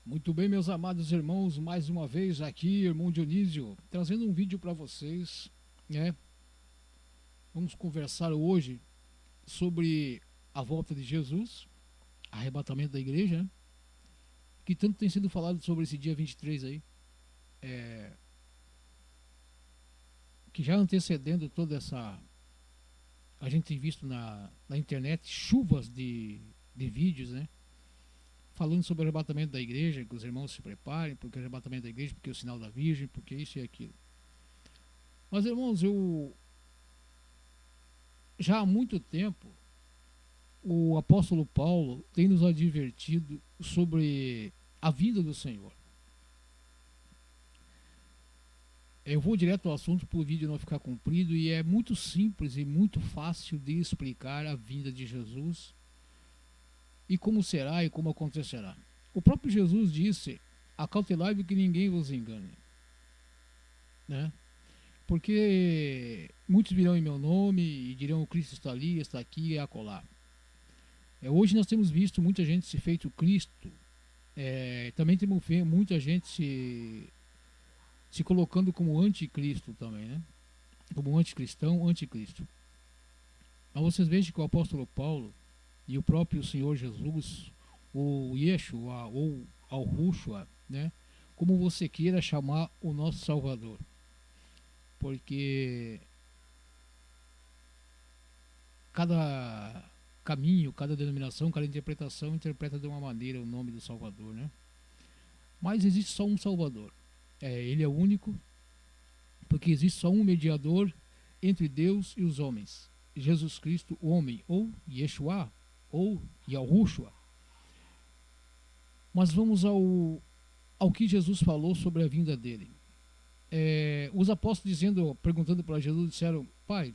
Muito bem, meus amados irmãos, mais uma vez aqui, irmão Dionísio, trazendo um vídeo para vocês, né? Vamos conversar hoje sobre a volta de Jesus, arrebatamento da igreja, né? Que tanto tem sido falado sobre esse dia 23 aí, que já antecedendo toda essa. A gente tem visto na internet chuvas de vídeos, né? Falando sobre o arrebatamento da igreja, que os irmãos se preparem, porque o arrebatamento da igreja, porque o sinal da Virgem, porque isso e aquilo. Mas, irmãos, já há muito tempo o apóstolo Paulo tem nos advertido sobre a vinda do Senhor. Eu vou direto ao assunto para o vídeo não ficar comprido, e é muito simples e muito fácil de explicar a vinda de Jesus e como será e como acontecerá. O próprio Jesus disse: acautelai-vos que ninguém vos engane, né? Porque muitos virão em meu nome e dirão: o Cristo está ali, está aqui e acolá. Hoje nós temos visto muita gente se feito Cristo, também temos muita gente se colocando como anticristo também, né? Como anticristão, anticristo. Mas vocês vejam que o apóstolo Paulo e o próprio Senhor Jesus, ou Yeshua, ou Al-Rushua, né? Como você queira chamar o nosso Salvador. Porque cada caminho, cada denominação, cada interpretação interpreta de uma maneira o nome do Salvador, né? Mas existe só um Salvador. Ele é único, porque existe só um mediador entre Deus e os homens: Jesus Cristo, o homem, ou Yeshua, ou Yahushua. Mas vamos ao que Jesus falou sobre a vinda dele. Os apóstolos perguntando para Jesus, disseram: Pai,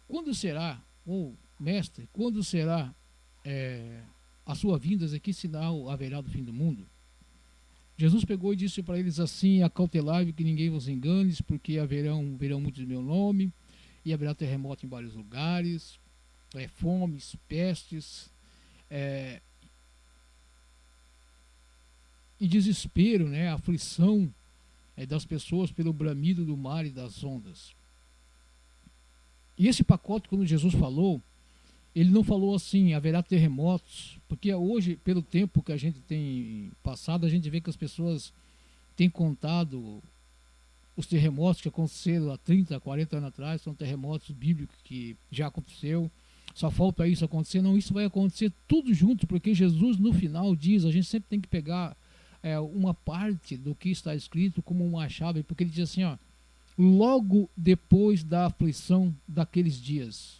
quando será, ou mestre, quando será a sua vinda? Que sinal haverá do fim do mundo? Jesus pegou e disse para eles assim: acautelai-vos que ninguém vos engane, porque verão muitos em meu nome, e haverá terremoto em vários lugares, fomes, pestes, e desespero, né, aflição das pessoas pelo bramido do mar e das ondas. E esse pacote, quando Jesus falou, ele não falou assim: haverá terremotos, porque hoje, pelo tempo que a gente tem passado, a gente vê que as pessoas têm contado os terremotos que aconteceram há 30, 40 anos atrás, são terremotos bíblicos que já aconteceu, só falta isso acontecer. Não, isso vai acontecer tudo junto, porque Jesus no final diz, a gente sempre tem que pegar uma parte do que está escrito como uma chave, porque ele diz assim, ó: logo depois da aflição daqueles dias,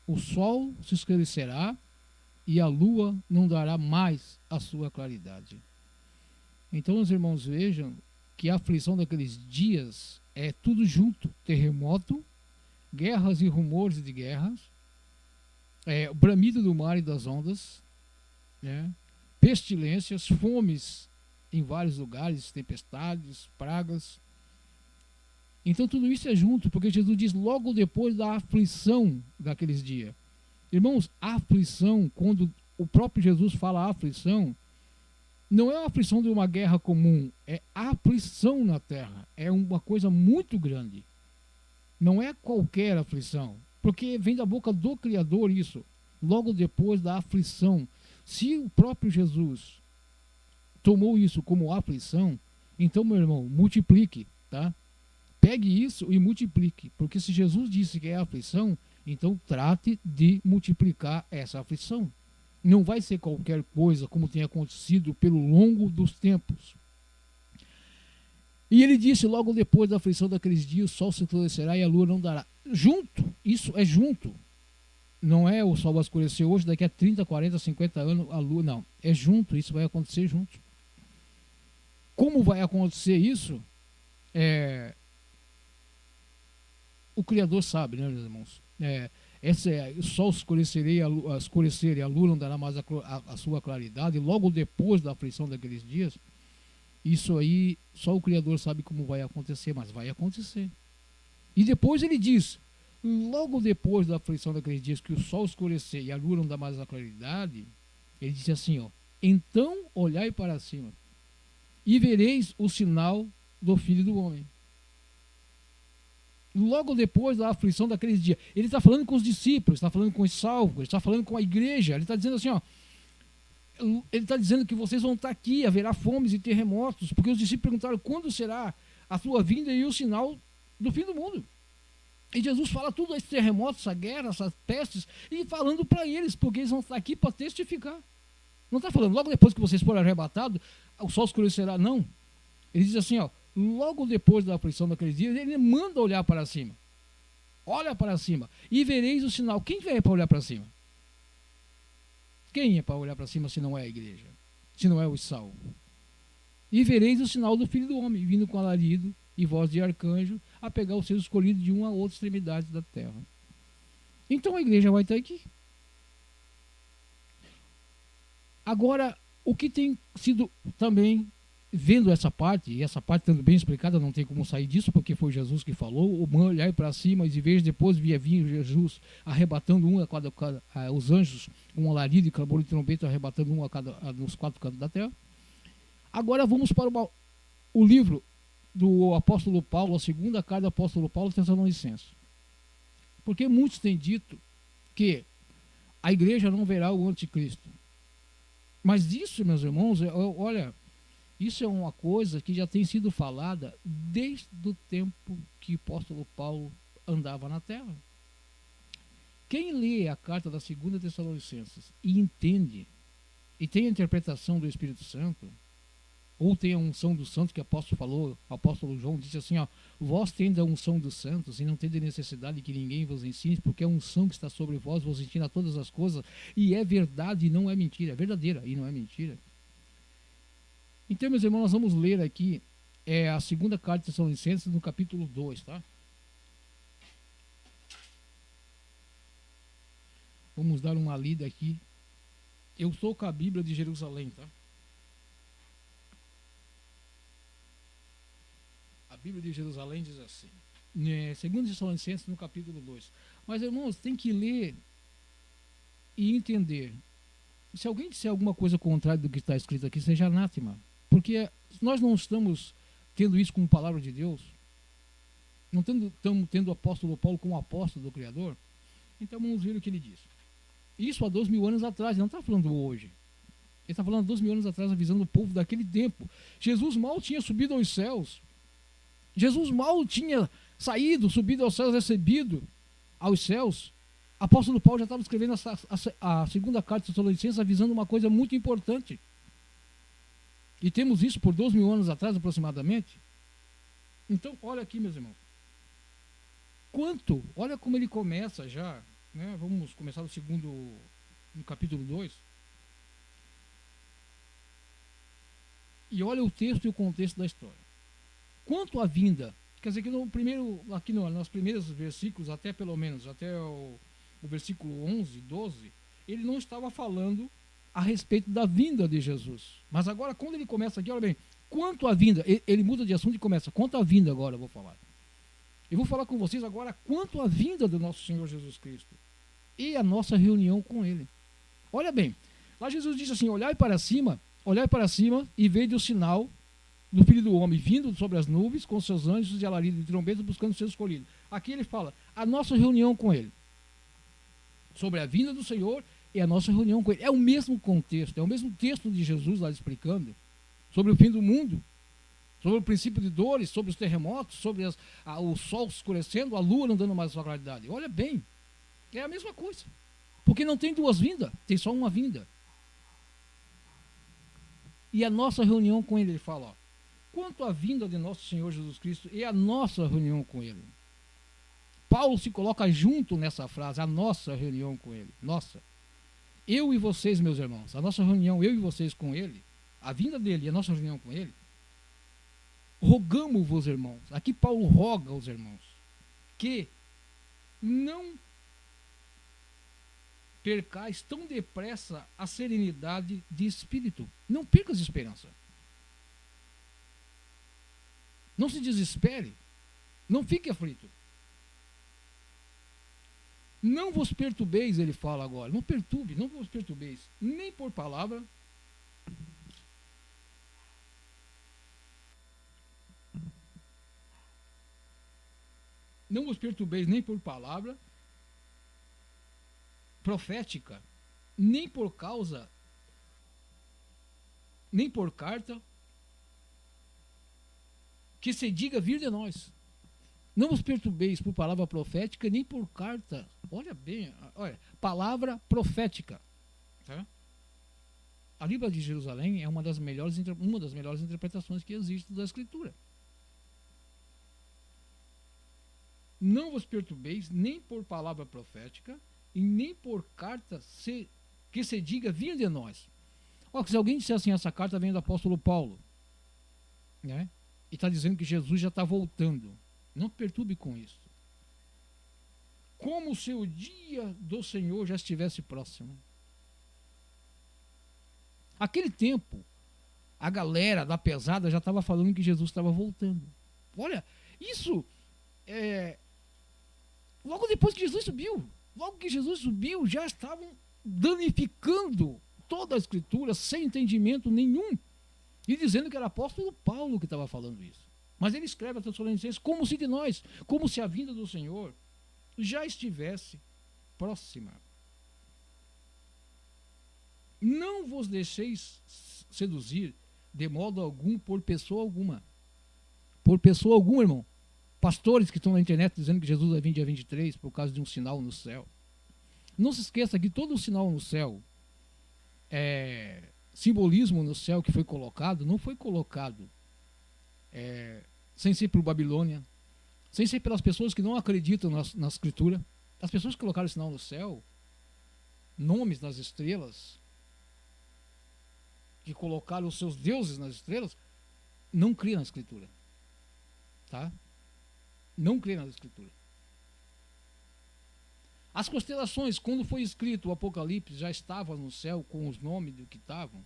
o sol se escurecerá e a lua não dará mais a sua claridade. Então, os irmãos, vejam que a aflição daqueles dias é tudo junto: terremoto, guerras e rumores de guerras, o bramido do mar e das ondas, né? Pestilências, fomes em vários lugares, tempestades, pragas. Então tudo isso é junto, porque Jesus diz logo depois da aflição daqueles dias. Irmãos, a aflição, quando o próprio Jesus fala aflição, não é a aflição de uma guerra comum, é a aflição na terra. É uma coisa muito grande. Não é qualquer aflição, porque vem da boca do Criador isso, logo depois da aflição. Se o próprio Jesus tomou isso como aflição, então, meu irmão, multiplique, tá? Pegue isso e multiplique, porque se Jesus disse que é aflição, então trate de multiplicar essa aflição. Não vai ser qualquer coisa, como tem acontecido pelo longo dos tempos. E ele disse: logo depois da aflição daqueles dias, o sol se escurecerá e a lua não dará. Junto, isso é junto. Não é o sol vai escurecer hoje, daqui a 30, 40, 50 anos a lua, não. É junto, isso vai acontecer junto. Como vai acontecer isso? O Criador sabe, né, meus irmãos? O sol escurecer e a lua não dará mais a sua claridade, logo depois da aflição daqueles dias. Isso aí, só o Criador sabe como vai acontecer, mas vai acontecer. E depois ele diz: logo depois da aflição daqueles dias, que o sol escurecer e a lua não dá mais a claridade, ele disse assim, ó: Então olhai para cima e vereis o sinal do Filho do Homem. Logo depois da aflição daqueles dias, ele está falando com os discípulos, está falando com os salvos, ele está falando com a igreja, ele está dizendo assim, ó, ele está dizendo que vocês vão estar aqui, haverá fomes e terremotos, porque os discípulos perguntaram quando será a sua vinda e o sinal do fim do mundo. E Jesus fala tudo esses terremotos, essa guerra, essas pestes, e falando para eles, porque eles vão estar aqui para testificar. Não está falando, logo depois que vocês forem arrebatados, o sol escurecerá, não. Ele diz assim, ó, logo depois da aflição daqueles dias, ele manda olhar para cima. Olha para cima e vereis o sinal. Quem é para olhar para cima? Quem é para olhar para cima se não é a igreja? Se não é o salvo? E vereis o sinal do Filho do Homem, vindo com alarido e voz de arcanjo, a pegar os seus escolhidos de uma a outra extremidade da terra. Então a igreja vai estar aqui. Agora, o que tem sido também, vendo essa parte, e essa parte estando bem explicada, não tem como sair disso, porque foi Jesus que falou, olhai para cima e veja depois vir Jesus arrebatando um a cada os anjos, com um alarido e clamor de trombeta, arrebatando um a cada nos quatro cantos da terra. Agora vamos para o livro do apóstolo Paulo, a segunda carta do apóstolo Paulo aos Tessalonicenses. Porque muitos têm dito que a igreja não verá o anticristo. Mas isso, meus irmãos, olha, isso é uma coisa que já tem sido falada desde o tempo que o apóstolo Paulo andava na terra. Quem lê a carta da segunda Tessalonicenses e entende, e tem a interpretação do Espírito Santo, ou tem a unção dos santos, que o apóstolo falou, o apóstolo João disse assim, ó, vós tendes a unção dos santos e não tendes necessidade de que ninguém vos ensine, porque a unção que está sobre vós vos ensina todas as coisas, e é verdade e não é mentira, é verdadeira e não é mentira. Então, meus irmãos, nós vamos ler aqui a segunda carta de Tessalonicenses, no capítulo 2, tá? Vamos dar uma lida aqui. Eu estou com a Bíblia de Jerusalém, tá? A Bíblia de Jerusalém diz assim, segundo Tessalonicenses, no capítulo 2. Mas, irmãos, tem que ler e entender. Se alguém disser alguma coisa contrária do que está escrito aqui, seja anátema. Porque nós não estamos tendo isso como palavra de Deus. Não estamos tendo o apóstolo Paulo como apóstolo do Criador. Então vamos ver o que ele diz. Isso há 2000 anos atrás, ele não está falando hoje. Ele está falando há 2000 anos atrás, avisando o povo daquele tempo. Jesus mal tinha subido aos céus. Jesus mal tinha saído, subido aos céus, recebido aos céus. O apóstolo Paulo já estava escrevendo a segunda carta de Tessalonicenses, avisando uma coisa muito importante. E temos isso por 2000 anos atrás, aproximadamente. Então, olha aqui, meus irmãos. Olha como ele começa já, né? Vamos começar no capítulo 2. E olha o texto e o contexto da história. Quanto à vinda, quer dizer que nos primeiros versículos, até o versículo 11, 12, ele não estava falando a respeito da vinda de Jesus. Mas agora, quando ele começa aqui, olha bem, quanto à vinda, ele muda de assunto e começa, quanto à vinda agora eu vou falar. Eu vou falar com vocês agora quanto à vinda do nosso Senhor Jesus Cristo e a nossa reunião com Ele. Olha bem, lá Jesus diz assim, olhai para cima e vede o sinal do Filho do Homem vindo sobre as nuvens com seus anjos de alarido e trombetas buscando seus escolhidos. Aqui ele fala a nossa reunião com Ele, sobre a vinda do Senhor e a nossa reunião com Ele. É o mesmo contexto, é o mesmo texto de Jesus lá explicando sobre o fim do mundo, sobre o princípio de dores, sobre os terremotos, sobre o sol escurecendo, a lua não dando mais sua claridade. Olha bem, é a mesma coisa, porque não tem duas vindas, tem só uma vinda. E a nossa reunião com Ele, ele fala, ó, quanto à vinda de nosso Senhor Jesus Cristo e a nossa reunião com Ele. Paulo se coloca junto nessa frase, a nossa reunião com Ele. Nossa. Eu e vocês, meus irmãos, a nossa reunião, eu e vocês com Ele, a vinda dEle e a nossa reunião com Ele, rogamos-vos, irmãos, aqui Paulo roga aos irmãos, que não percais tão depressa a serenidade de espírito. Não percas esperança. Não se desespere. Não fique aflito. Não vos perturbeis, ele fala agora. Não vos perturbeis, nem por palavra, Não vos perturbeis nem por palavra profética, nem por causa, nem por carta, que se diga vir de nós. Não vos perturbeis por palavra profética, nem por carta. Olha bem, olha, palavra profética. Tá? A Bíblia de Jerusalém é uma das melhores interpretações que existe da Escritura. Não vos perturbeis nem por palavra profética e nem por carta que se diga vir de nós. Ó, se alguém disser assim, essa carta vem do apóstolo Paulo, né? E está dizendo que Jesus já está voltando. Não perturbe com isso. Como se o dia do Senhor já estivesse próximo. Aquele tempo, a galera da pesada já estava falando que Jesus estava voltando. Olha, isso logo depois que Jesus subiu. Logo que Jesus subiu, já estavam danificando toda a Escritura sem entendimento nenhum. E dizendo que era o apóstolo Paulo que estava falando isso. Mas ele escreve a Tessalonicenses como se de nós, como se a vinda do Senhor já estivesse próxima. Não vos deixeis seduzir de modo algum por pessoa alguma. Por pessoa alguma, irmão. Pastores que estão na internet dizendo que Jesus vai vir dia 23 por causa de um sinal no céu. Não se esqueça que todo sinal no céu, simbolismo no céu que foi colocado, não foi colocado sem ser por Babilônia, sem ser pelas pessoas que não acreditam na Escritura. As pessoas que colocaram sinal no céu, nomes nas estrelas, que colocaram os seus deuses nas estrelas, não criam na Escritura. Tá? Não criam na Escritura. As constelações, quando foi escrito o Apocalipse, já estavam no céu com os nomes do que estavam.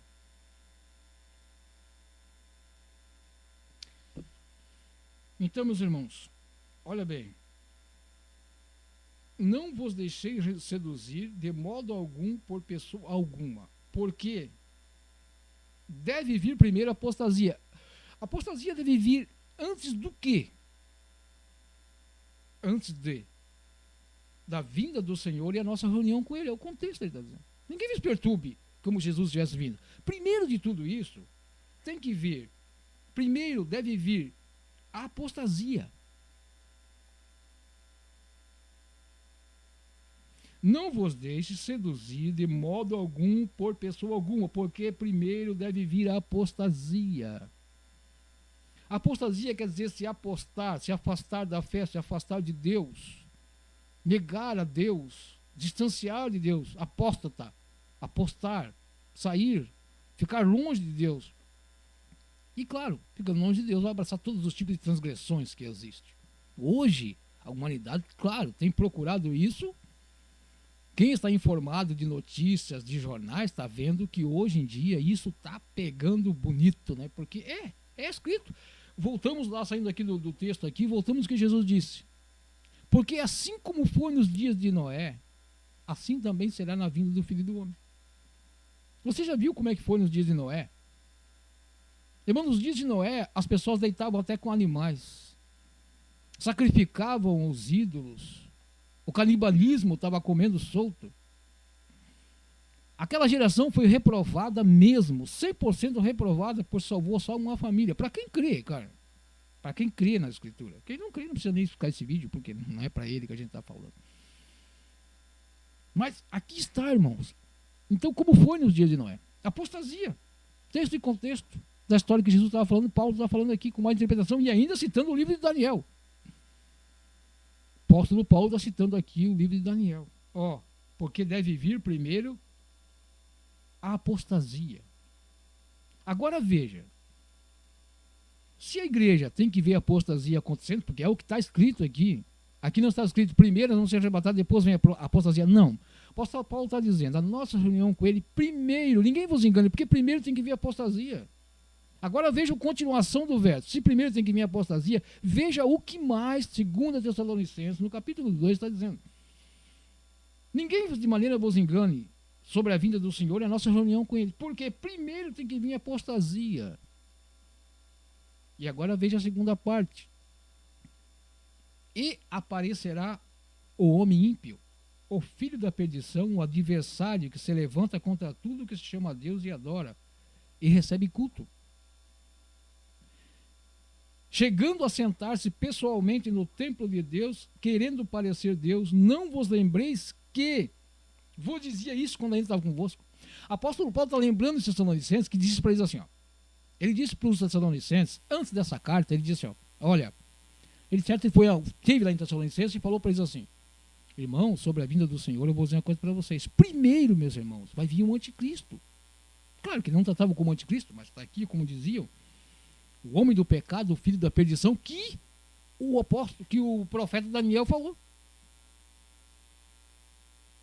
Então, meus irmãos, olha bem. Não vos deixeis seduzir de modo algum por pessoa alguma, porque deve vir primeiro a apostasia. A apostasia deve vir antes do quê? Antes da vinda do Senhor e a nossa reunião com Ele. É o contexto que ele está dizendo. Ninguém vos perturbe como Jesus tivesse vindo. Primeiro de tudo isso, tem que vir. Primeiro deve vir a apostasia. Não vos deixe seduzir de modo algum por pessoa alguma, porque primeiro deve vir a apostasia. Apostasia quer dizer se apostar, se afastar da fé, se afastar de Deus, negar a Deus, distanciar de Deus, apóstata, apostar, sair, ficar longe de Deus. E claro, ficando longe de Deus, vai abraçar todos os tipos de transgressões que existem. Hoje, a humanidade, claro, tem procurado isso. Quem está informado de notícias, de jornais, está vendo que hoje em dia isso está pegando bonito, né? Porque é escrito. Voltamos lá, saindo aqui do texto aqui, voltamos ao que Jesus disse. Porque assim como foi nos dias de Noé, assim também será na vinda do Filho do Homem. Você já viu como é que foi nos dias de Noé? Irmão, nos dias de Noé, as pessoas deitavam até com animais. Sacrificavam os ídolos. O canibalismo estava comendo solto. Aquela geração foi reprovada mesmo, 100% reprovada, por salvou só uma família. Para quem crê, cara. Para quem crê na Escritura. Quem não crê não precisa nem explicar esse vídeo, porque não é para ele que a gente está falando. Mas aqui está, irmãos. Então, como foi nos dias de Noé? Apostasia. Texto e contexto da história que Jesus estava falando, Paulo estava falando aqui com mais interpretação e ainda citando o livro de Daniel. O apóstolo Paulo está citando aqui o livro de Daniel. Porque deve vir primeiro a apostasia. Agora veja, se a igreja tem que ver a apostasia acontecendo, porque é o que está escrito aqui não está escrito primeiro não ser arrebatado, depois vem a apostasia. Não. O apóstolo Paulo está dizendo, a nossa reunião com ele, primeiro, ninguém vos engane, porque primeiro tem que vir a apostasia. Agora veja a continuação do verso. Se primeiro tem que vir a apostasia, veja o que mais, 2 Tessalonicenses, no capítulo 2, está dizendo. Ninguém de maneira vos engane sobre a vinda do Senhor e a nossa reunião com Ele, porque primeiro tem que vir a apostasia. E agora veja a segunda parte. E aparecerá o homem ímpio, o filho da perdição, o adversário que se levanta contra tudo que se chama Deus e adora, e recebe culto. Chegando a sentar-se pessoalmente no templo de Deus, querendo parecer Deus, não vos lembreis que vos dizia isso quando ainda estava convosco. Apóstolo Paulo está lembrando os Tessalonicenses, que disse para eles assim, ó. Ele disse para os Tessalonicenses, antes dessa carta, ele disse assim, ó, olha, ele certo esteve lá em Tessalonicenses e falou para eles assim, irmãos, sobre a vinda do Senhor, eu vou dizer uma coisa para vocês. Primeiro, meus irmãos, vai vir um anticristo. Claro que não tratava como anticristo, mas está aqui, como diziam, o homem do pecado, o filho da perdição, que o profeta Daniel falou.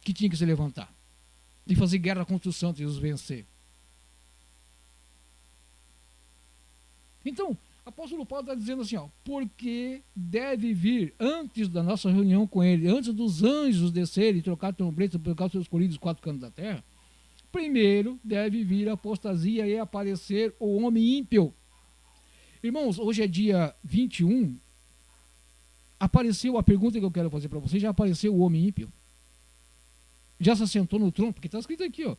Que tinha que se levantar e fazer guerra contra os santos e os vencer. Então, o apóstolo Paulo está dizendo assim, ó, porque deve vir antes da nossa reunião com ele, antes dos anjos descerem e trocar trombetas por causa dos seus escolhidos 4 cantos da terra, primeiro deve vir a apostasia e aparecer o homem ímpio. Irmãos, hoje é dia 21, apareceu a pergunta que eu quero fazer para vocês, já apareceu o homem ímpio? Já se assentou no trono? Porque está escrito aqui, ó.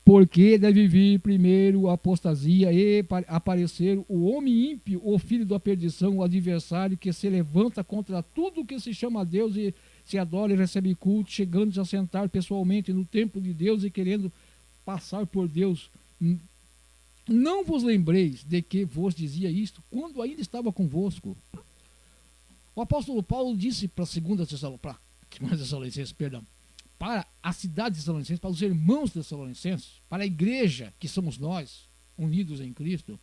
Porque deve vir primeiro a apostasia e aparecer o homem ímpio, o filho da perdição, o adversário que se levanta contra tudo que se chama Deus e se adora e recebe culto, chegando a sentar pessoalmente no templo de Deus e querendo passar por Deus. Não vos lembreis de que vos dizia isto quando ainda estava convosco. O apóstolo Paulo disse para a segunda Tessalonicenses, para a cidade de Tessalonicenses, para os irmãos tessalonicenses, para a igreja que somos nós, unidos em Cristo,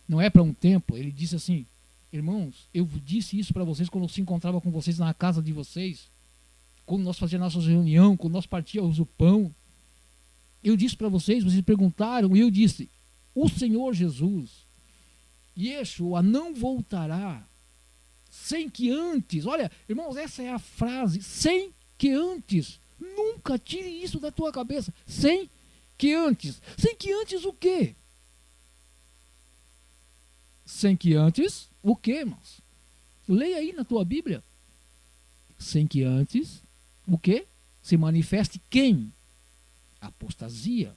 não é para um templo. Ele disse assim, irmãos, eu disse isso para vocês quando eu se encontrava com vocês na casa de vocês, quando nós fazíamos nossa reunião, quando nós partíamos o pão. Eu disse para vocês perguntaram, e eu disse, o Senhor Jesus, Yeshua, não voltará sem que antes, olha, irmãos, essa é a frase, sem que antes, nunca tire isso da tua cabeça, sem que antes o quê? Sem que antes, o quê, irmãos? Leia aí na tua Bíblia, sem que antes, o quê? Se manifeste quem? Apostasia.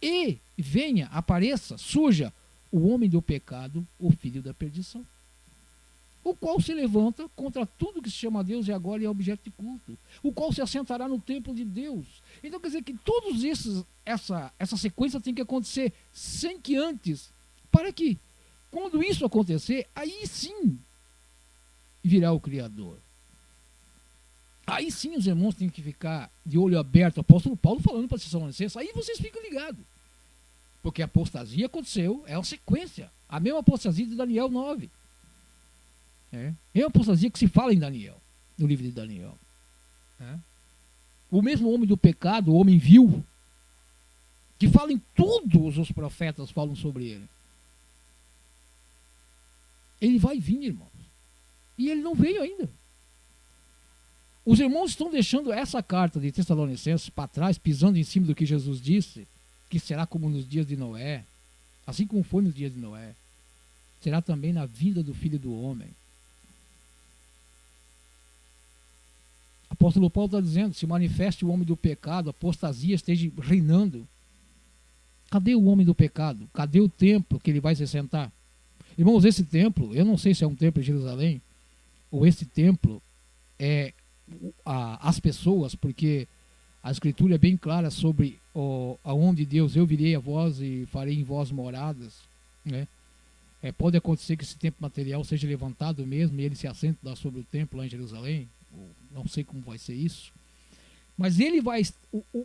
E venha, apareça, surja o homem do pecado, o filho da perdição, o qual se levanta contra tudo que se chama Deus e agora é objeto de culto, o qual se assentará no templo de Deus. Então quer dizer que todos esses, essa sequência tem que acontecer sem que antes, para que quando isso acontecer, aí sim virá o Criador. Aí sim os irmãos têm que ficar de olho aberto. O apóstolo Paulo falando para vocês, Tessalonicenses, aí vocês ficam ligados. Porque a apostasia aconteceu, é uma sequência. A mesma apostasia de Daniel 9. É uma apostasia que se fala em Daniel, no livro de Daniel. O mesmo homem do pecado, o homem vil, que fala em todos os profetas falam sobre ele. Ele vai vir, irmãos. E ele não veio ainda. Os irmãos estão deixando essa carta de Tessalonicenses para trás, pisando em cima do que Jesus disse, que será como nos dias de Noé, assim como foi nos dias de Noé, será também na vinda do Filho do Homem. O apóstolo Paulo está dizendo, se manifeste o homem do pecado, a apostasia esteja reinando. Cadê o homem do pecado? Cadê o templo que ele vai se sentar? Irmãos, esse templo, eu não sei se é um templo em Jerusalém, ou esse templo é as pessoas, porque a Escritura é bem clara sobre aonde Deus, eu virei a vós e farei em vós moradas, né? Pode acontecer que esse templo material seja levantado mesmo e ele se assenta sobre o templo lá em Jerusalém, não sei como vai ser isso, mas ele vai,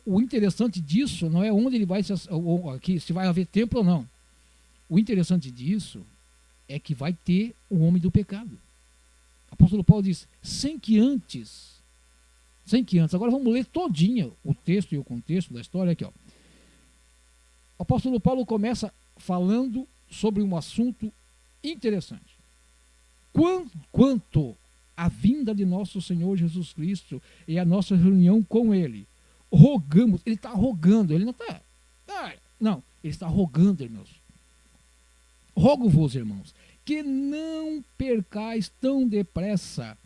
o interessante disso não é onde ele vai, se vai haver templo ou não, o interessante disso é que vai ter o homem do pecado. O apóstolo Paulo diz, sem que antes, agora vamos ler todinha o texto e o contexto da história aqui, ó. O apóstolo Paulo começa falando sobre um assunto interessante. Quanto à vinda de nosso Senhor Jesus Cristo e a nossa reunião com Ele, rogamos, ele está rogando, ele não está, não, ele está rogando, irmãos. Rogo-vos, irmãos, que não percais tão depressa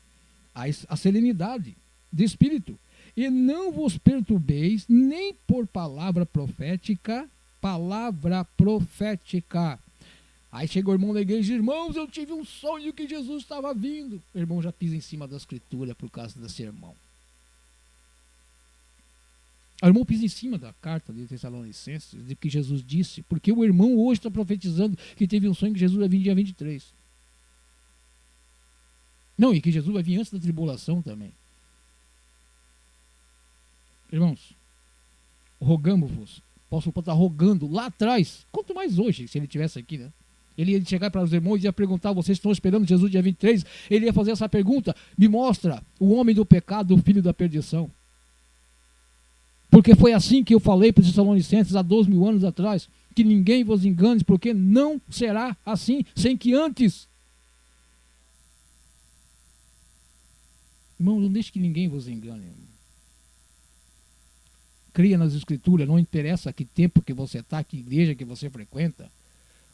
a serenidade de espírito. E não vos perturbeis nem por palavra profética. Aí chega o irmão da igreja, irmãos, eu tive um sonho que Jesus estava vindo. O irmão já pisa em cima da escritura por causa desse irmão. O irmão pisa em cima da carta de Tessalonicenses, de que Jesus disse, porque o irmão hoje está profetizando que teve um sonho que Jesus vai vir dia 23. Não, e que Jesus vai vir antes da tribulação também. Irmãos, rogamos-vos. O apóstolo Paulo está rogando lá atrás, quanto mais hoje, se ele estivesse aqui, né? Ele ia chegar para os irmãos e ia perguntar, vocês estão esperando Jesus dia 23? Ele ia fazer essa pergunta, me mostra o homem do pecado, o filho da perdição. Porque foi assim que eu falei para os Tessalonicenses há 12.000 anos atrás, que ninguém vos engane, porque não será assim, sem que antes. Irmão, não deixe que ninguém vos engane. Cria nas escrituras, não interessa que tempo que você está, que igreja que você frequenta.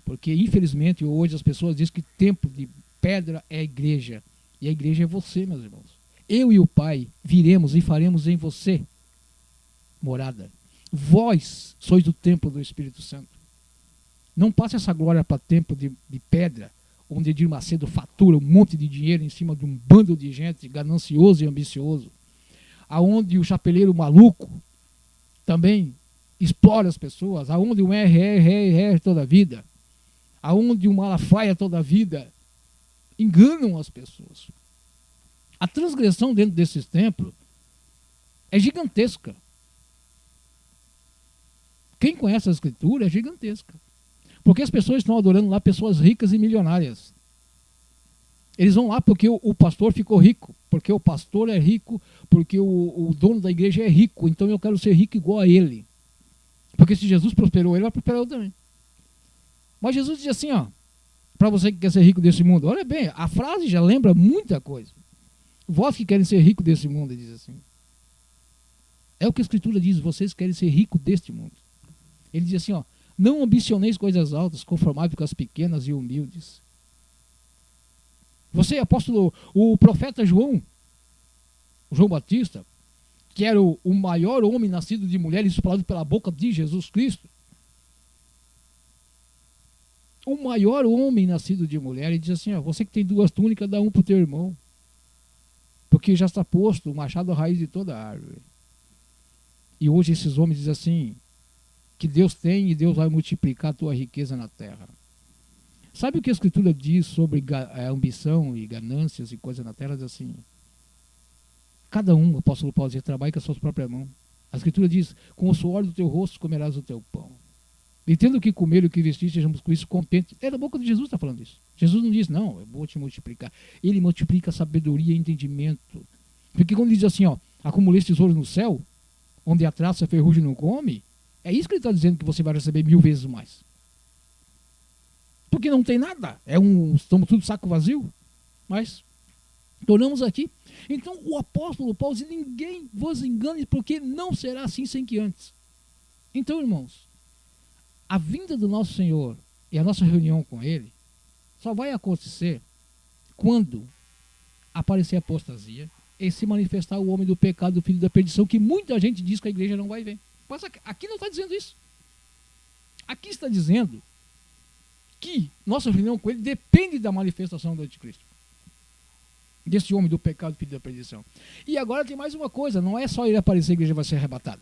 Porque, infelizmente, hoje as pessoas dizem que tempo de pedra é a igreja. E a igreja é você, meus irmãos. Eu e o Pai viremos e faremos em você morada. Vós sois o templo do Espírito Santo. Não passe essa glória para templo de pedra, onde Edir Macedo fatura um monte de dinheiro em cima de um bando de gente ganancioso e ambicioso. Aonde o chapeleiro maluco também explora as pessoas, aonde um RR toda a vida, aonde um Malafaia toda a vida enganam as pessoas. A transgressão dentro desses templos é gigantesca. Quem conhece a escritura é gigantesca. Porque as pessoas estão adorando lá pessoas ricas e milionárias. Eles vão lá porque o pastor ficou rico, porque o pastor é rico, porque o dono da igreja é rico, então eu quero ser rico igual a ele. Porque se Jesus prosperou ele, vai prosperar eu também. Mas Jesus diz assim, ó, para você que quer ser rico desse mundo, olha bem, a frase já lembra muita coisa. Vós que querem ser rico desse mundo, ele diz assim. É o que a escritura diz, vocês querem ser rico deste mundo. Ele diz assim, ó, não ambicioneis coisas altas, conformável com as pequenas e humildes. Você, apóstolo, o profeta João Batista, que era o maior homem nascido de mulher, isso falado pela boca de Jesus Cristo, o maior homem nascido de mulher, ele diz assim, ó, você que tem 2 túnicas, dá um para o teu irmão, porque já está posto o machado à raiz de toda a árvore. E hoje esses homens dizem assim, que Deus tem e Deus vai multiplicar a tua riqueza na terra. Sabe o que a escritura diz sobre ambição e ganâncias e coisas na terra? Diz assim, cada um, o apóstolo Paulo diz, trabalhe com as suas próprias mãos. A escritura diz, com o suor do teu rosto comerás o teu pão. E tendo o que comer e o que vestir, sejamos com isso contentes. É da boca de Jesus está falando isso. Jesus não diz, não, eu vou te multiplicar. Ele multiplica sabedoria e entendimento. Porque quando ele diz assim, ó, acumulei tesouros no céu, onde a traça e a ferrugem não come, é isso que ele está dizendo, que você vai receber 1000 vezes mais. Porque não tem nada. Estamos tudo saco vazio. Mas tornamos aqui. Então o apóstolo Paulo diz, ninguém vos engane, porque não será assim sem que antes. Então, irmãos, a vinda do nosso Senhor e a nossa reunião com Ele só vai acontecer quando aparecer a apostasia e se manifestar o homem do pecado, o filho da perdição, que muita gente diz que a igreja não vai ver. Mas aqui não está dizendo isso. Aqui está dizendo que nossa reunião com Ele depende da manifestação do anticristo. Desse homem do pecado, filho da perdição. E agora tem mais uma coisa, não é só ele aparecer, a igreja vai ser arrebatada.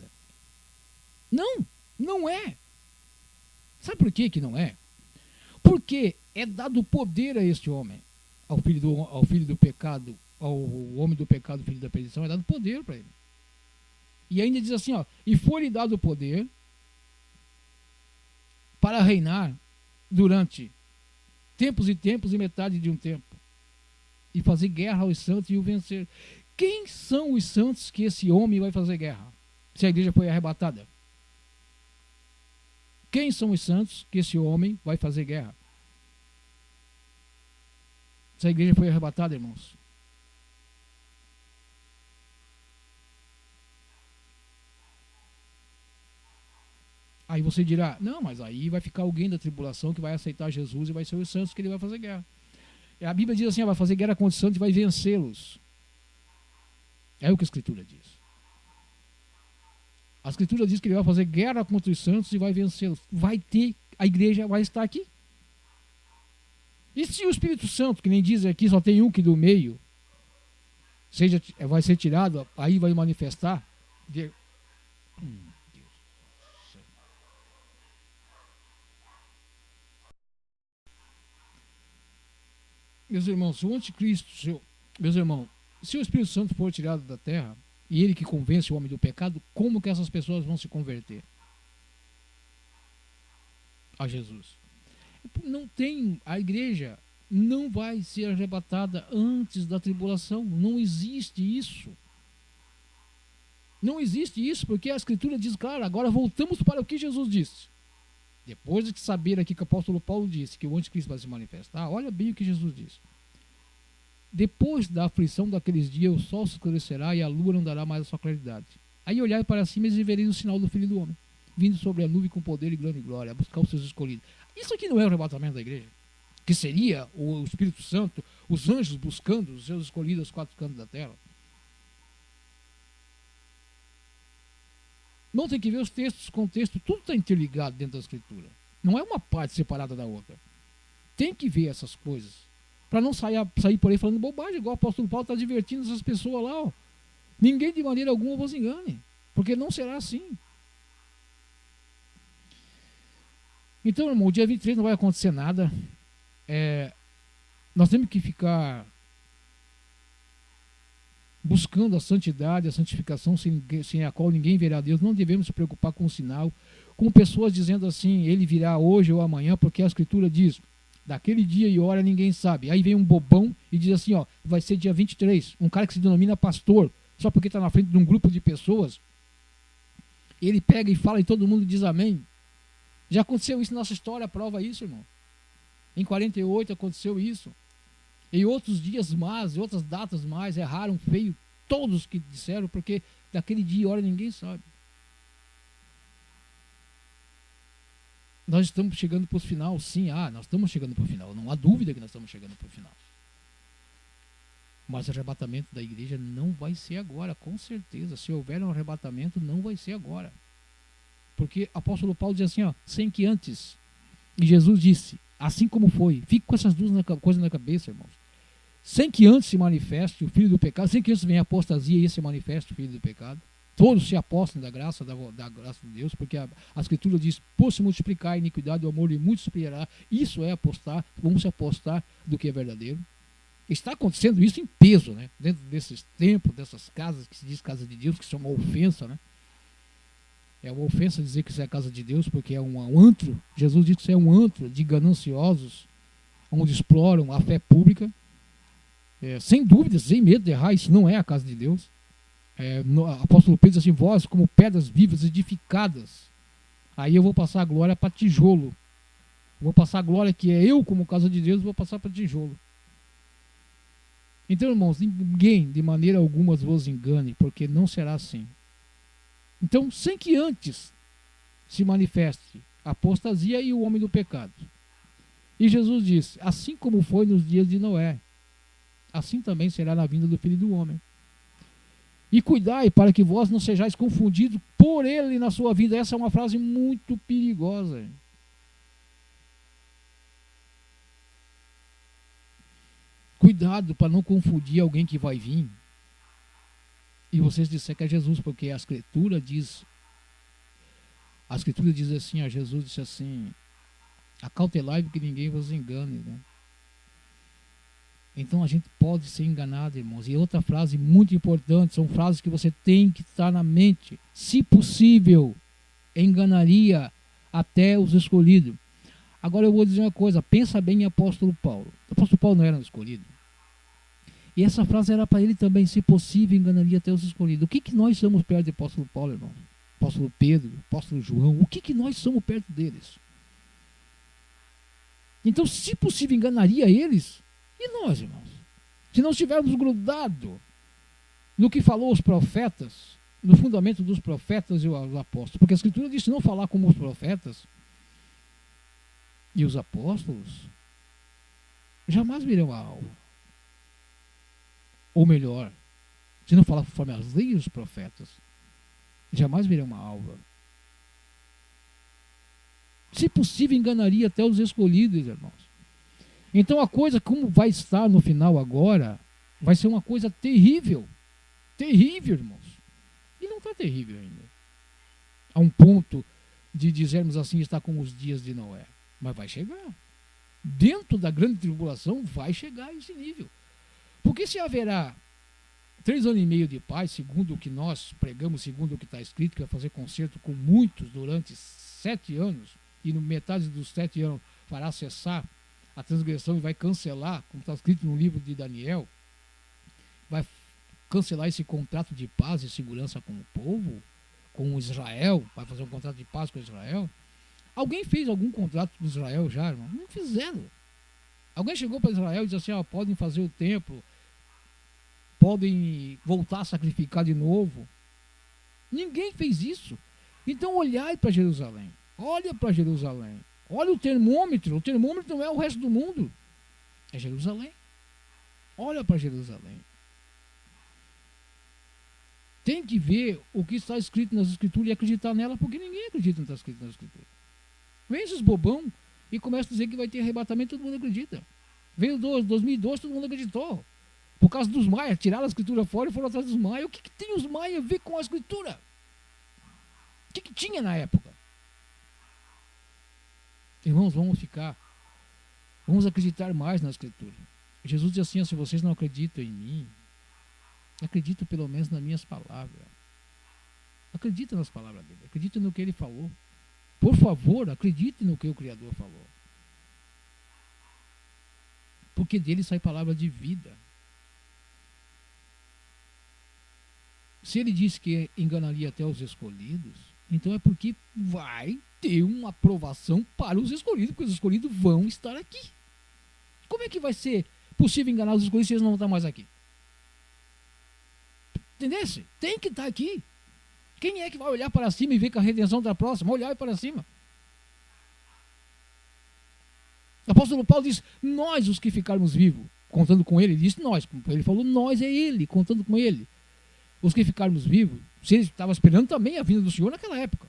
Não, não é. Sabe por que não é? Porque é dado poder a este homem, ao filho do pecado, ao homem do pecado, filho da perdição, é dado poder para ele. E ainda diz assim, ó, e foi-lhe dado poder para reinar durante tempos e tempos e metade de um tempo, e fazer guerra aos santos e o vencer. Quem são os santos que esse homem vai fazer guerra, se a igreja foi arrebatada? Quem são os santos que esse homem vai fazer guerra, se a igreja foi arrebatada, irmãos? Aí você dirá, não, mas aí vai ficar alguém da tribulação que vai aceitar Jesus e vai ser os santos que ele vai fazer guerra. A Bíblia diz assim, vai fazer guerra contra os santos e vai vencê-los. É o que a Escritura diz. A Escritura diz que ele vai fazer guerra contra os santos e vai vencê-los. A igreja vai estar aqui. E se o Espírito Santo, que nem diz aqui, só tem um que do meio, vai ser tirado, aí vai manifestar. Deus. Meus irmãos, se o anticristo, meus irmãos, se o Espírito Santo for tirado da terra, e ele que convence o homem do pecado, como que essas pessoas vão se converter a Jesus? Não tem, a igreja não vai ser arrebatada antes da tribulação. Não existe isso. Não existe isso, porque a Escritura diz, claro, agora voltamos para o que Jesus disse. Depois de saber aqui que o apóstolo Paulo disse que o anticristo vai se manifestar, olha bem o que Jesus disse. Depois da aflição daqueles dias, o sol se escurecerá e a lua não dará mais a sua claridade. Aí olhai para cima e vereis o sinal do Filho do Homem, vindo sobre a nuvem com poder e grande glória, a buscar os seus escolhidos. Isso aqui não é o arrebatamento da igreja? Que seria o Espírito Santo, os anjos buscando os seus escolhidos aos quatro cantos da terra? Não tem que ver os textos, contexto, tudo está interligado dentro da Escritura. Não é uma parte separada da outra. Tem que ver essas coisas. Para não sair por aí falando bobagem, igual o apóstolo Paulo está divertindo essas pessoas lá. Ó. Ninguém de maneira alguma vos engane. Porque não será assim. Então, irmão, o dia 23 não vai acontecer nada. Nós temos que ficar buscando a santidade, a santificação, sem a qual ninguém verá a Deus. Não devemos se preocupar com o sinal, com pessoas dizendo assim, ele virá hoje ou amanhã, porque a Escritura diz, daquele dia e hora ninguém sabe. Aí vem um bobão e diz assim, ó, vai ser dia 23, um cara que se denomina pastor, só porque está na frente de um grupo de pessoas, ele pega e fala e todo mundo diz amém. Já aconteceu isso na nossa história, prova isso, irmão. Em 48 aconteceu isso. Em outros dias mais, outras datas mais, erraram feio todos que disseram, porque daquele dia e hora ninguém sabe. Nós estamos chegando para o final, sim, nós estamos chegando para o final, não há dúvida que nós estamos chegando para o final. Mas o arrebatamento da igreja não vai ser agora, com certeza. Se houver um arrebatamento, não vai ser agora. Porque o apóstolo Paulo diz assim, ó, sem que antes, e Jesus disse, assim como foi, fique com essas duas coisas na cabeça, irmãos. Sem que antes se manifeste o filho do pecado, sem que antes venha a apostasia e se manifeste o filho do pecado. Todos se apostem da graça de Deus, porque a Escritura diz, por se multiplicar a iniquidade, o amor de muitos se espalhará. Isso é apostar, vamos se apostar do que é verdadeiro. Está acontecendo isso em peso, né? Dentro desses templos, dessas casas que se diz casa de Deus, que isso é uma ofensa, né? É uma ofensa dizer que isso é a casa de Deus, porque é um antro. Jesus diz que isso é um antro de gananciosos, onde exploram a fé pública. Sem dúvida, sem medo de errar, isso não é a casa de Deus. O apóstolo Pedro diz assim, vós como pedras vivas edificadas. Aí eu vou passar a glória para tijolo. Vou passar a glória que é eu como casa de Deus, vou passar para tijolo. Então, irmãos, ninguém de maneira alguma vos engane, porque não será assim. Então, sem que antes se manifeste a apostasia e o homem do pecado. E Jesus disse, assim como foi nos dias de Noé, assim também será na vinda do Filho do Homem. E cuidai para que vós não sejais confundidos por ele na sua vida. Essa é uma frase muito perigosa. Cuidado para não confundir alguém que vai vir e vocês disserem que é Jesus, porque a Escritura diz assim, Jesus disse assim, acautelai-vos que ninguém vos engane, né? Então a gente pode ser enganado, irmãos. E outra frase muito importante, são frases que você tem que estar na mente. Se possível, enganaria até os escolhidos. Agora eu vou dizer uma coisa, pensa bem em apóstolo Paulo. O apóstolo Paulo não era um escolhido. E essa frase era para ele também, se possível, enganaria até os escolhidos. O que nós somos perto de apóstolo Paulo, irmão? Apóstolo Pedro, apóstolo João, o que nós somos perto deles? Então, se possível, enganaria eles. E nós, irmãos? Se não estivermos grudados no que falou os profetas, no fundamento dos profetas e os apóstolos, porque a Escritura diz, se não falar como os profetas e os apóstolos, jamais virão a alvo. Ou melhor, se não falar conforme as leis dos profetas, jamais verá uma alva. Se possível, enganaria até os escolhidos, irmãos. Então a coisa como vai estar no final agora, vai ser uma coisa terrível. Terrível, irmãos. E não está terrível ainda. A um ponto de dizermos assim, está como os dias de Noé. Mas vai chegar. Dentro da grande tribulação, vai chegar a esse nível. Porque se haverá 3 anos e meio de paz, segundo o que nós pregamos, segundo o que está escrito, que vai fazer concerto com muitos durante 7 anos, e no metade dos 7 anos fará cessar a transgressão e vai cancelar, como está escrito no livro de Daniel, vai cancelar esse contrato de paz e segurança com o povo, com Israel, vai fazer um contrato de paz com Israel. Alguém fez algum contrato com Israel já, irmão? Não fizeram. Alguém chegou para Israel e disse assim, podem fazer o templo, podem voltar a sacrificar de novo. Ninguém fez isso. Então olhai para Jerusalém. Olha para Jerusalém. Olha o termômetro. O termômetro não é o resto do mundo. É Jerusalém. Olha para Jerusalém. Tem que ver o que está escrito nas Escrituras e acreditar nela, porque ninguém acredita no que está escrito nas Escrituras. Vem esses bobão e começa a dizer que vai ter arrebatamento, todo mundo acredita. Veio 2012, todo mundo acreditou. Por causa dos maias, tiraram a Escritura fora e foram atrás dos maias. O que tem os maias a ver com a Escritura? O que tinha na época? Irmãos, vamos acreditar mais na Escritura. Jesus diz assim, se vocês não acreditam em mim, acreditam pelo menos nas minhas palavras. Acredita nas palavras dele, acredita no que ele falou. Por favor, acredite no que o Criador falou. Porque dele sai palavra de vida. Se ele disse que enganaria até os escolhidos, então é porque vai ter uma aprovação para os escolhidos, porque os escolhidos vão estar aqui. Como é que vai ser possível enganar os escolhidos se eles não vão estar mais aqui? Entendesse? Tem que estar aqui. Quem é que vai olhar para cima e ver que a redenção está próxima? Olhar para cima. O apóstolo Paulo diz, nós os que ficarmos vivos, contando com ele, ele disse nós, ele falou nós, é ele, contando com ele. Os que ficarmos vivos, se ele estava esperando também a vinda do Senhor naquela época,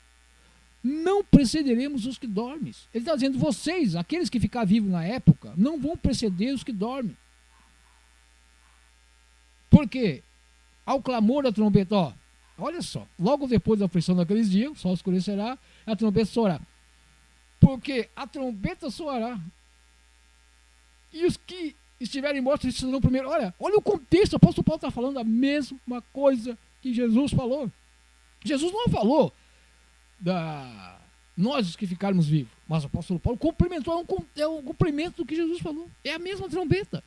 não precederemos os que dormem. Ele está dizendo, vocês, aqueles que ficar vivos na época, não vão preceder os que dormem. Por quê? Ao clamor da trombeta, olha só, logo depois da aflição daqueles dias, o sol escurecerá, a trombeta soará. Porque a trombeta soará. E os que estiverem mortos serão primeiro. Olha o contexto, o apóstolo Paulo está falando a mesma coisa que Jesus falou. Jesus não falou nós os que ficarmos vivos, mas o apóstolo Paulo complementou, é um cumprimento do que Jesus falou. É a mesma trombeta.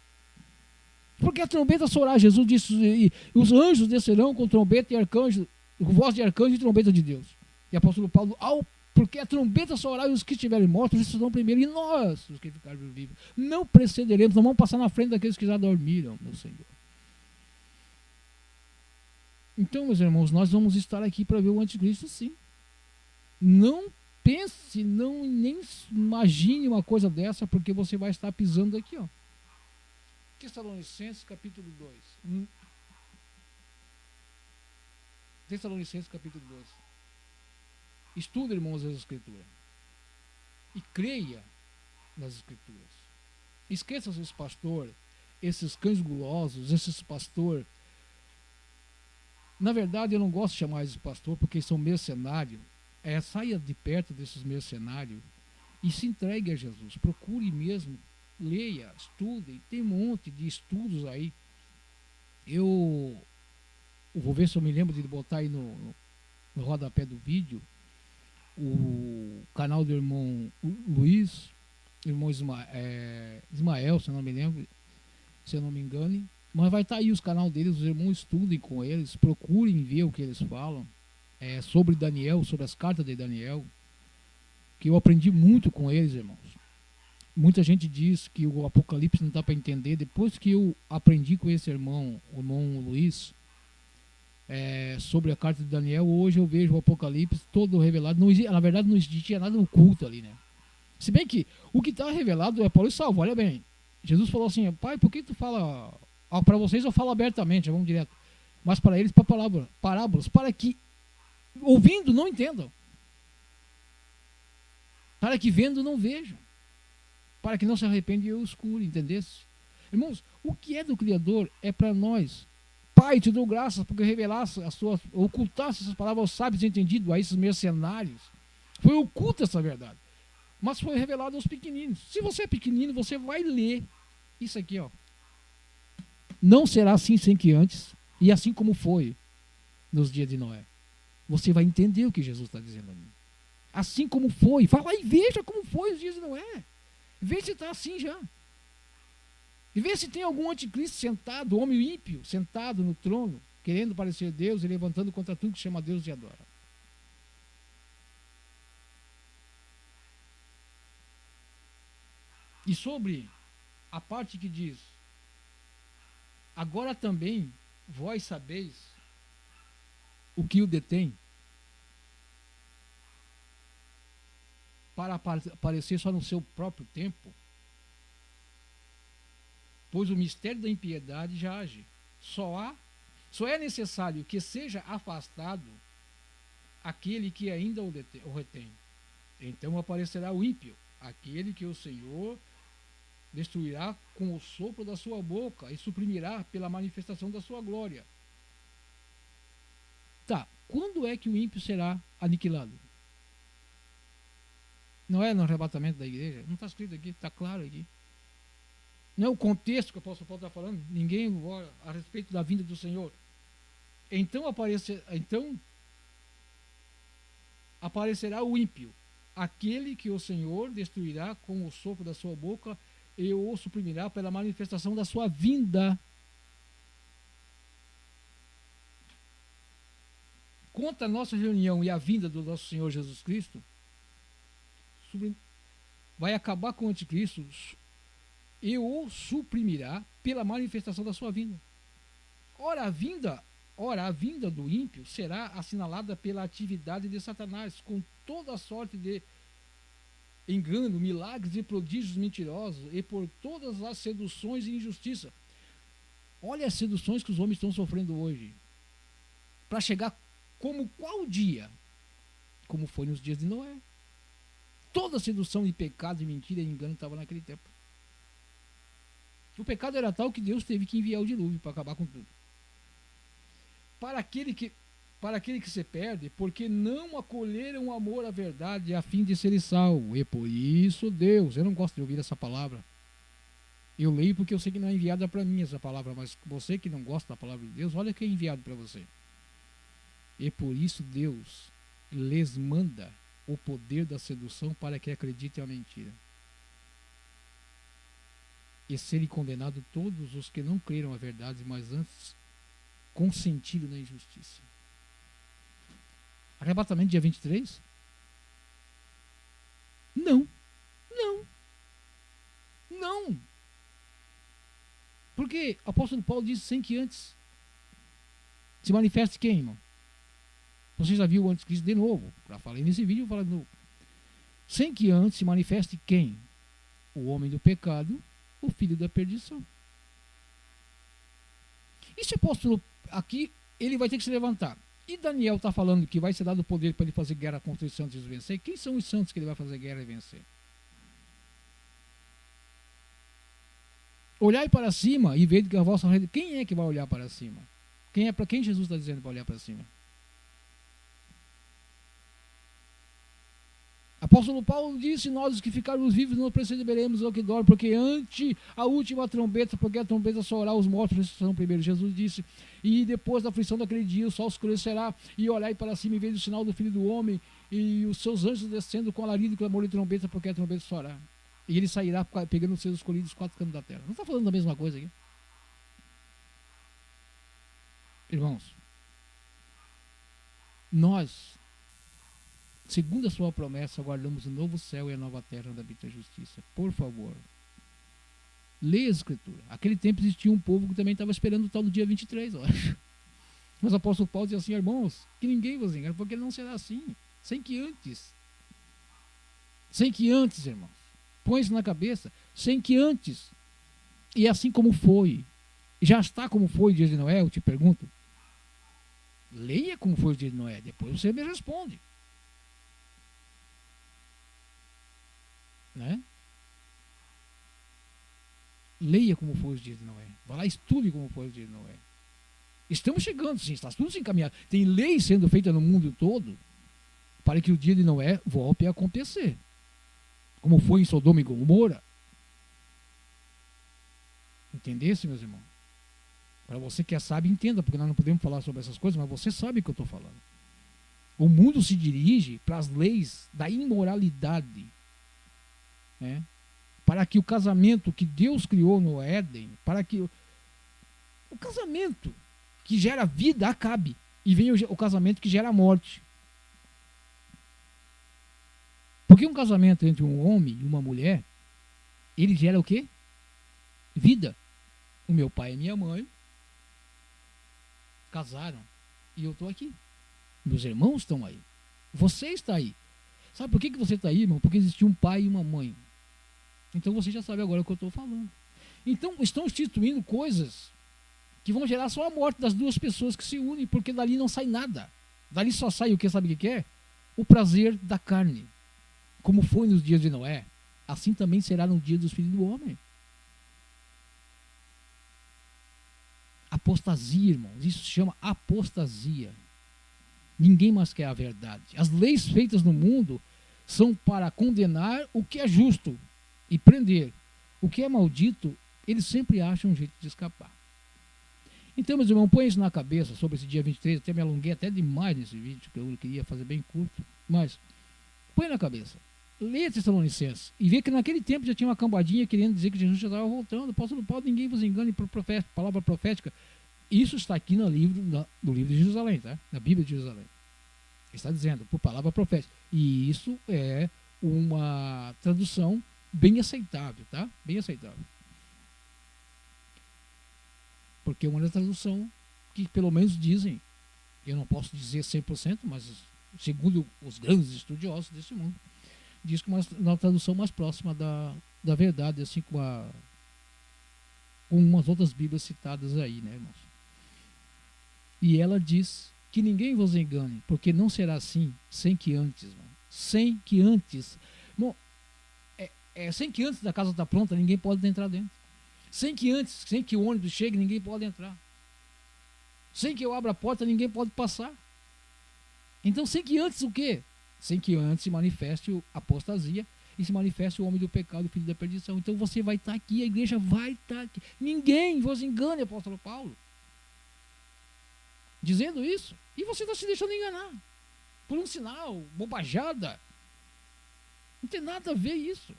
Porque a trombeta soará, Jesus disse, e os anjos descerão com trombeta e arcanjo, com voz de arcanjo e trombeta de Deus. E o apóstolo Paulo, porque a trombeta soará e os que estiverem mortos serão primeiro, e nós, os que ficarem vivos, não precederemos, não vamos passar na frente daqueles que já dormiram no Senhor. Então, meus irmãos, nós vamos estar aqui para ver o anticristo, sim. Não pense, nem imagine uma coisa dessa, porque você vai estar pisando aqui, ó. Tessalonicenses capítulo 2. Tessalonicenses capítulo 2. Estuda, irmãos, as Escrituras. E creia nas Escrituras. Esqueça esses pastores, esses cães gulosos, esses pastores. Na verdade, eu não gosto de chamar esses pastores porque são mercenários. Saia de perto desses mercenários e se entregue a Jesus. Procure mesmo. Leia, estude, tem um monte de estudos aí. Eu vou ver se eu me lembro de botar aí no rodapé do vídeo o canal do irmão Luiz, irmão Ismael, se eu não me lembro, se eu não me engane. Mas vai estar aí os canais deles, os irmãos estudem com eles, procurem ver o que eles falam sobre Daniel, sobre as cartas de Daniel, que eu aprendi muito com eles, irmãos. Muita gente diz que o Apocalipse não dá para entender. Depois que eu aprendi com esse irmão, o irmão Luiz, sobre a carta de Daniel, hoje eu vejo o Apocalipse todo revelado. Na verdade, não existia nada oculto ali, né? Se bem que o que está revelado é Paulo e Salvo, olha bem. Jesus falou assim, pai, por que tu fala... para vocês eu falo abertamente, vamos direto. mas para eles parábolas, para que, ouvindo, não entendam, para que vendo, não vejam, para que não se arrependam e eu escure, entendesse? Irmãos, o que é do Criador é para nós. Pai, te dou graças porque revelasse ocultasse essas palavras aos sábios entendidos, a esses mercenários. Foi oculta essa verdade, mas foi revelado aos pequeninos. Se você é pequenino, você vai ler isso aqui, ó. Não será assim sem que antes, e assim como foi nos dias de Noé. Você vai entender o que Jesus está dizendo ali. Assim como foi, vai lá e veja como foi os dias de Noé. Vê se está assim já. E vê se tem algum anticristo sentado, homem ímpio, sentado no trono, querendo parecer Deus e levantando contra tudo que chama Deus e adora. E sobre a parte que diz, agora também vós sabeis o que o detém, para aparecer só no seu próprio tempo, pois o mistério da impiedade já age. Só é necessário que seja afastado aquele que ainda o retém. Então aparecerá o ímpio, aquele que o Senhor destruirá com o sopro da sua boca e suprimirá pela manifestação da sua glória. Tá, quando é que o ímpio será aniquilado? Não é no arrebatamento da igreja? Não está escrito aqui, está claro aqui. Não é o contexto que o apóstolo Paulo está falando, ninguém a respeito da vinda do Senhor. Então aparecerá o ímpio, aquele que o Senhor destruirá com o sopro da sua boca e o suprimirá pela manifestação da sua vinda. Quanto à nossa reunião e a vinda do nosso Senhor Jesus Cristo, vai acabar com o anticristo e o suprimirá pela manifestação da sua vinda. Ora, a vinda do ímpio será assinalada pela atividade de Satanás, com toda a sorte de engano, milagres e prodígios mentirosos, e por todas as seduções e injustiça. Olha as seduções que os homens estão sofrendo hoje, para chegar como qual dia? Como foi nos dias de Noé. Toda sedução de pecado, de mentira e engano estava naquele tempo. O pecado era tal que Deus teve que enviar o dilúvio para acabar com tudo. Para aquele que se perde, porque não acolheram o amor à verdade a fim de serem salvos. E por isso Deus, eu não gosto de ouvir essa palavra. Eu leio porque eu sei que não é enviada para mim essa palavra, mas você que não gosta da palavra de Deus, olha que é enviado para você. E por isso Deus lhes manda o poder da sedução para que acreditem a mentira. E serem condenados todos os que não creram a verdade, mas antes consentiram na injustiça. Arrebatamento dia 23? Não. Porque o apóstolo Paulo diz sem que antes se manifeste quem, irmão? Você já viu o anticristo de novo? Já falei nesse vídeo, vou falar de novo. Sem que antes se manifeste quem? O homem do pecado, o filho da perdição. Esse apóstolo aqui, ele vai ter que se levantar. E Daniel está falando que vai ser dado o poder para ele fazer guerra contra os santos e os vencer. Quem são os santos que ele vai fazer guerra e vencer? Olhai para cima e veja que a vossa rede. Quem é que vai olhar para cima? Quem é para quem Jesus está dizendo para olhar para cima? Apóstolo Paulo disse: nós os que ficarmos vivos não perceberemos o que dorme, porque ante a última trombeta, porque a trombeta soará, os mortos ressuscitarão primeiro. Jesus disse: e depois da aflição daquele dia o sol escurecerá, e olhai para cima e veja o sinal do Filho do Homem, e os seus anjos descendo com alarido e clamor de trombeta, porque a trombeta soará. E ele sairá pegando os seus escolhidos 4 cantos da terra. Não está falando da mesma coisa aqui? Irmãos, nós, segundo a sua promessa, aguardamos o novo céu e a nova terra onde habita a justiça. Por favor, leia a Escritura. Aquele tempo existia um povo que também estava esperando o tal do dia 23, eu acho. Mas o apóstolo Paulo diz assim: irmãos, que ninguém vos engane, porque não será assim, sem que antes, irmãos, põe isso na cabeça, sem que antes, e assim como foi, já está como foi o dia de Noé, eu te pergunto, Leia como foi os dias de Noé, depois você me responde. Né? Leia como foi os dias de Noé. Vá lá, estude como foi os dias de Noé. Estamos chegando, sim, está tudo se encaminhando. Tem leis sendo feitas no mundo todo para que o dia de Noé volte a acontecer. Como foi em Sodoma e Gomorra. Entendesse, meus irmãos? Para você que é sábio, entenda, porque nós não podemos falar sobre essas coisas, mas você sabe o que eu estou falando. O mundo se dirige para as leis da imoralidade. Né? Para que o casamento que Deus criou no Éden, para que o casamento que gera vida acabe. E venha o casamento que gera morte. Porque um casamento entre um homem e uma mulher, ele gera o quê? Vida. O meu pai e minha mãe casaram. E eu estou aqui. Meus irmãos estão aí. Você está aí. Sabe por que você está aí, irmão? Porque existiu um pai e uma mãe. Então você já sabe agora o que eu estou falando. Então estão instituindo coisas que vão gerar só a morte das duas pessoas que se unem, porque dali não sai nada. Dali só sai o que? Sabe o que é? O prazer da carne. Como foi nos dias de Noé, assim também será no dia dos filhos do homem. Apostasia, irmãos, isso se chama apostasia. Ninguém mais quer a verdade. As leis feitas no mundo são para condenar o que é justo e prender. O que é maldito, eles sempre acham um jeito de escapar. Então, meus irmãos, põe isso na cabeça sobre esse dia 23. Até me alonguei até demais nesse vídeo, que eu queria fazer bem curto. Mas, põe na cabeça. Leia Tessalonicenses e vê que naquele tempo já tinha uma cambadinha querendo dizer que Jesus já estava voltando. Apóstolo Paulo, ninguém vos engane por palavra profética. Isso está aqui no livro de Jerusalém, tá? Na Bíblia de Jerusalém. Ele está dizendo, por palavra profética. E isso é uma tradução bem aceitável, tá? Bem aceitável. Porque é uma tradução que pelo menos dizem, eu não posso dizer 100%, mas segundo os grandes estudiosos desse mundo, diz que uma tradução mais próxima da verdade, assim como umas outras bíblias citadas aí, né, irmãos? E ela diz que ninguém vos engane, porque não será assim sem que antes, irmão, sem que antes, irmão, sem que antes da casa estar pronta, ninguém pode entrar dentro. Sem que o ônibus chegue, ninguém pode entrar. Sem que eu abra a porta, ninguém pode passar. Então, sem que antes o quê? Sem que antes se manifeste a apostasia e se manifeste o homem do pecado, o filho da perdição. Então você vai estar aqui, a igreja vai estar aqui. Ninguém vos engane, apóstolo Paulo. Dizendo isso. E você está se deixando enganar. Por um sinal, bobajada. Não tem nada a ver isso.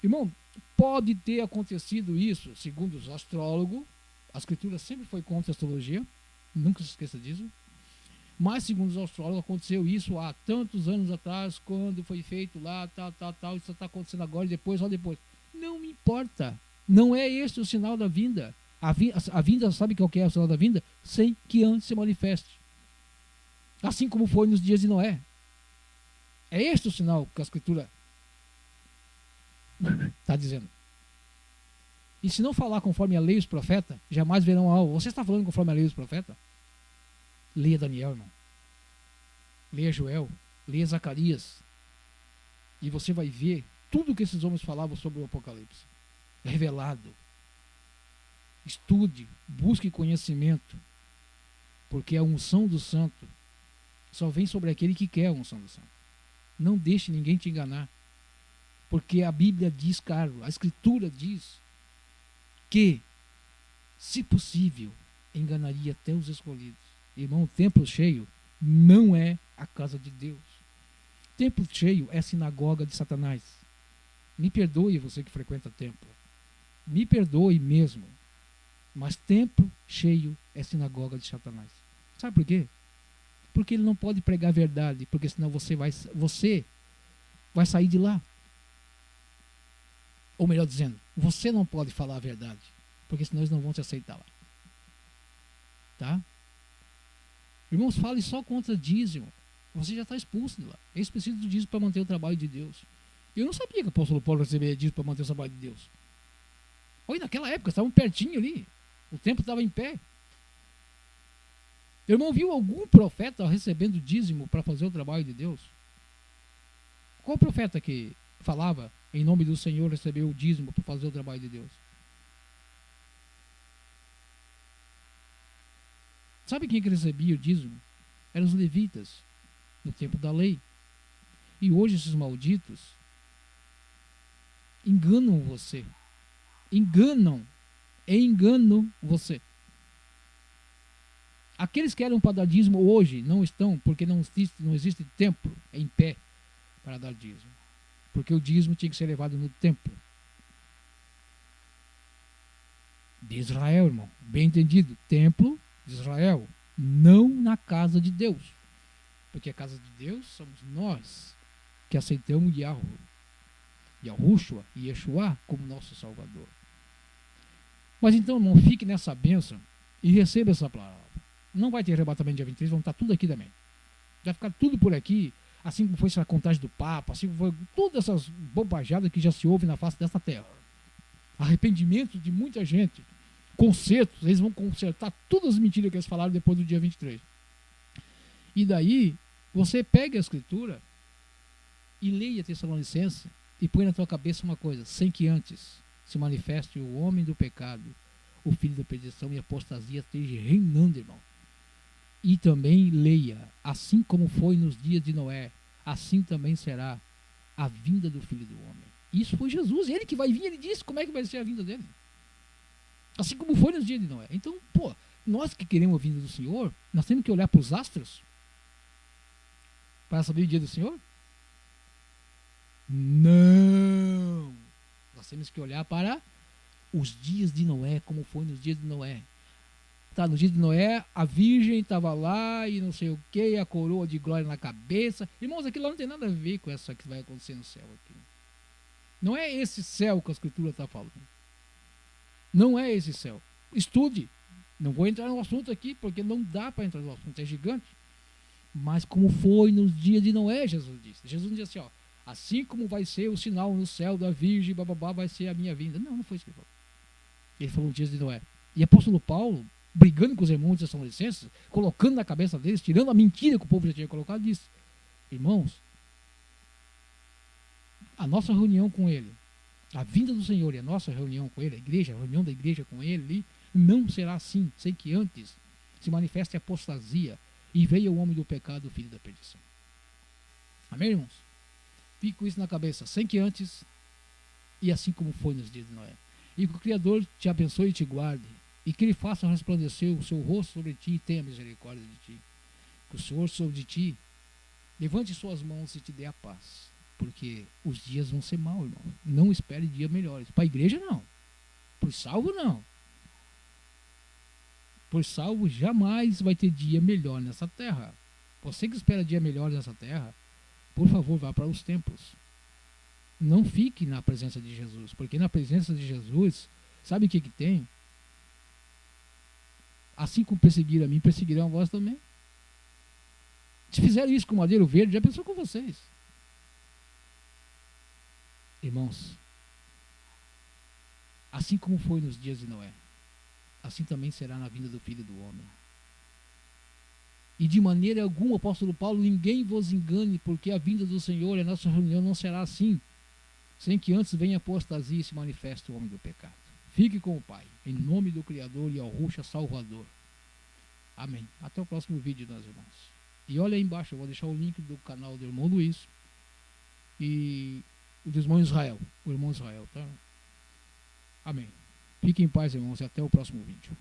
Irmão, pode ter acontecido isso, segundo os astrólogos. A escritura sempre foi contra a astrologia. Nunca se esqueça disso. Mas, segundo os astrólogos, aconteceu isso há tantos anos atrás, quando foi feito lá, tal, isso está acontecendo agora, depois, só depois. Não me importa. Não é este o sinal da vinda. A vinda, sabe qual que é o sinal da vinda? Sem que antes se manifeste. Assim como foi nos dias de Noé. É este o sinal que a escritura está dizendo. E se não falar conforme a lei dos profetas, jamais verão algo. Você está falando conforme a lei dos profetas? Leia Daniel, irmão. Leia Joel. Leia Zacarias. E você vai ver tudo o que esses homens falavam sobre o Apocalipse. Revelado. Estude. Busque conhecimento. Porque a unção do santo só vem sobre aquele que quer a unção do santo. Não deixe ninguém te enganar. Porque a Bíblia diz, Carlos, a Escritura diz que, se possível, enganaria até os escolhidos. Irmão, o templo cheio não é a casa de Deus. Templo cheio é a sinagoga de Satanás. Me perdoe você que frequenta templo. Me perdoe mesmo. Mas templo cheio é sinagoga de Satanás. Sabe por quê? Porque ele não pode pregar a verdade, porque senão você vai sair de lá. Ou melhor dizendo, você não pode falar a verdade, porque senão eles não vão te aceitar lá. Tá? Irmãos, fale só contra dízimo. Você já está expulso de lá. Eles precisam do dízimo para manter o trabalho de Deus. Eu não sabia que o apóstolo Paulo recebia dízimo para manter o trabalho de Deus. Olha, naquela época, estavam pertinho ali. O templo estava em pé. Irmão, viu algum profeta recebendo dízimo para fazer o trabalho de Deus? Qual profeta que falava em nome do Senhor recebeu o dízimo para fazer o trabalho de Deus? Sabe quem que recebia o dízimo? Eram os levitas, no tempo da lei. E hoje esses malditos enganam você. Enganam você. Aqueles que eram para dar dízimo hoje não estão, porque não existe templo em pé para dar dízimo. Porque o dízimo tinha que ser levado no templo de Israel, irmão. Bem entendido. Templo de Israel. Não na casa de Deus. Porque a casa de Deus somos nós que aceitamos Yahushua e Yeshua como nosso Salvador. Mas então, irmão, fique nessa bênção e receba essa palavra. Não vai ter arrebatamento dia 23, vão estar tudo aqui também. Vai ficar tudo por aqui, assim como foi essa contagem do Papa, assim como foi todas essas bobajadas que já se ouve na face dessa terra. Arrependimento de muita gente, consertos, eles vão consertar todas as mentiras que eles falaram depois do dia 23. E daí, você pega a escritura e leia Tessalonicenses e põe na tua cabeça uma coisa, sem que antes se manifeste o homem do pecado, o filho da perdição e a apostasia esteja reinando, irmão. E também leia, assim como foi nos dias de Noé, assim também será a vinda do Filho do Homem. Isso foi Jesus, ele que vai vir, ele disse como é que vai ser a vinda dele. Assim como foi nos dias de Noé. Então, nós que queremos a vinda do Senhor, nós temos que olhar para os astros para saber o dia do Senhor? Não! Nós temos que olhar para os dias de Noé, como foi nos dias de Noé. Tá, no dia de Noé, a virgem estava lá e não sei o que, a coroa de glória na cabeça. Irmãos, aquilo lá não tem nada a ver com essa que vai acontecer no céu aqui. Não é esse céu que a Escritura está falando. Não é esse céu. Estude. Não vou entrar no assunto aqui, porque não dá para entrar no assunto, é gigante. Mas como foi nos dias de Noé, Jesus disse. Jesus disse assim, assim como vai ser o sinal no céu da virgem, bababá, vai ser a minha vinda. Não foi isso que ele falou. Ele falou nos dias de Noé. E apóstolo Paulo, brigando com os irmãos de Tessalonicenses, colocando na cabeça deles, tirando a mentira que o povo já tinha colocado, disse, irmãos, a nossa reunião com ele, a vinda do Senhor e a nossa reunião com ele, a reunião da igreja com ele ali, não será assim, sem que antes se manifeste a apostasia e veio o homem do pecado, o filho da perdição. Amém, irmãos? Fique com isso na cabeça, sem que antes, e assim como foi nos dias de Noé. E que o Criador te abençoe e te guarde, e que Ele faça resplandecer o seu rosto sobre ti e tenha misericórdia de ti. Que o Senhor sobre ti levante suas mãos e te dê a paz, porque os dias vão ser maus, irmão. Não espere dias melhores. Para a igreja, não. Por salvo, não. Por salvo, jamais vai ter dia melhor nessa terra. Você que espera dia melhor nessa terra, por favor, vá para os templos. Não fique na presença de Jesus, porque na presença de Jesus, sabe o que tem? Assim como perseguiram a mim, perseguirão a vós também. Se fizeram isso com o madeiro verde, já pensou com vocês. Irmãos, assim como foi nos dias de Noé, assim também será na vinda do Filho do Homem. E de maneira alguma, apóstolo Paulo, ninguém vos engane, porque a vinda do Senhor e a nossa reunião não será assim, sem que antes venha a apostasia e se manifeste o homem do pecado. Fique com o Pai, em nome do Criador e Yahushua Salvador. Amém. Até o próximo vídeo, meus irmãos. E olha aí embaixo, eu vou deixar o link do canal do irmão Luiz e do irmão Israel, o irmão Israel, tá? Amém. Fiquem em paz, irmãos, e até o próximo vídeo.